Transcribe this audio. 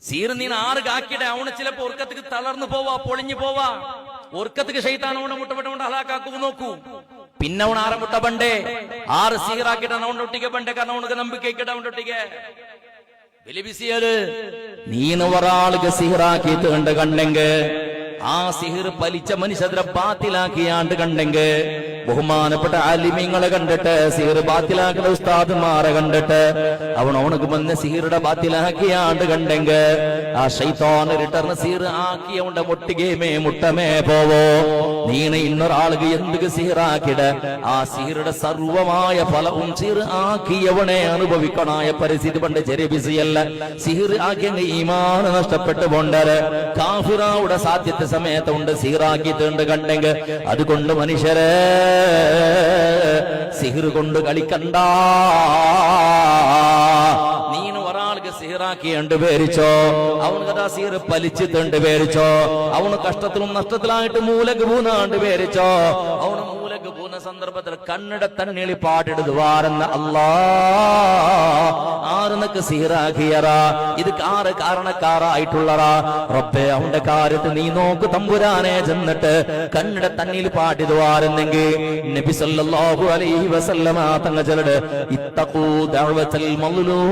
സീർ നീ ആറ് കാക്കിടെ അവണ് ചിലപ്പോ ഒർക്കത്തേക്ക് തളർന്നു പോവാ, പൊളിഞ്ഞു പോവാ. ഒർക്കത്തേക്ക് ശൈത്താൻ അവനെ മുട്ടപ്പെട്ടുകൊണ്ട് ഹലാക്കാക്കു നോക്കൂ. പിന്നെ അവൻ ആറ് മുട്ട ബണ്ടേ ആറ് സീറാക്കിട്ട അവനൊട്ടിಗೆ ಬಂಡೆ കാരണം ಅವನಿಗೆ ನಂಬಿಕೆ ಇಕ್ಕಡ ಅವನೊಟ್ಟಿಗೆ ബലിബിസിയല് നീന് ഒരാൾക്ക് സിഹിറാക്കിയിട്ട് കണ്ട് കണ്ടെങ്കിൽ ആ സിഹിർ പലിച്ച മനുഷ്യരെ ബാത്തിലാക്കിയാണ്ട് കണ്ടെങ്കിൽ ബഹുമാനപ്പെട്ട ആലിമീങ്ങളെ കണ്ടിട്ട് സിഹിർ ബാത്തിലാക്കുന്ന ഉസ്താദുമാരെ കണ്ടിട്ട് അവനക്ക് വന്ന് സിഹിറുടെ ബാത്തിലാക്കിയാണ്ട് കണ്ടെങ്കിൽ ആ ശൈത്താൻ റിട്ടർന്ന് സിഹിർ ആക്കിയവന്റെ മുട്ടികേമേ മുട്ടമേ പോവോ. നീന് ഇന്നൊരാൾക്ക് എന്തൊക്കെ സിഹിറാക്കിട് ആ സിഹിറുടെ സർവമായ ഫലവും സിഹിർ ആക്കിയവനെ അനുഭവിക്കണായ പരിസ്ഥിതി പണ്ട് ചെറിയ സിഹിർ ആക്കിയ ഈമാൻ നഷ്ടപ്പെട്ടു പോണ്ടത് കാഫിറാവുടെ സാധ്യത സമയത്തുണ്ട് സിഹിറാക്കിയിട്ടുണ്ട് കണ്ടെങ്കിൽ. അതുകൊണ്ട് മനുഷ്യരെ സിഹിർ കൊണ്ട് കളിക്കണ്ട. നീന് ഒരാൾക്ക് സിഹിറാക്കിയുണ്ട് പേരിച്ചോ, അവന് കഥാ സിഹിർ പലിച്ചിട്ടുണ്ട് പേരിച്ചോ, അവന് കഷ്ടത്തിലും നഷ്ടത്തിലായിട്ട് മൂലക്ക് പൂന്നാണ്ട് പേരിച്ചോ, അവന് മൂലക്ക് പൂന്ന സന്ദർഭത്തിൽ കണ്ണിട തണ്ണിളി പാടിടുവാരെന്ന അല്ലാ ആരെന്നൊക്കെ സിഹിറാക്കിയറാ. ഇത് ആറ് കാരണക്കാരായിട്ടുള്ളറാ. റബ്ബേ അവന്റെ കാര്യത്തിൽ നീ നോക്ക് തമ്പുരാനെ ചെന്നിട്ട് കണ്ണിട തണ്ണിൽ പാടിടുവാരെന്നെങ്കിൽ നബി സല്ലല്ലാഹു അലൈഹി വസല്ലമ തങ്ങൾ ചെലട് ഇത്തഖൂ ദഅവത്തൽ മദ്ലൂം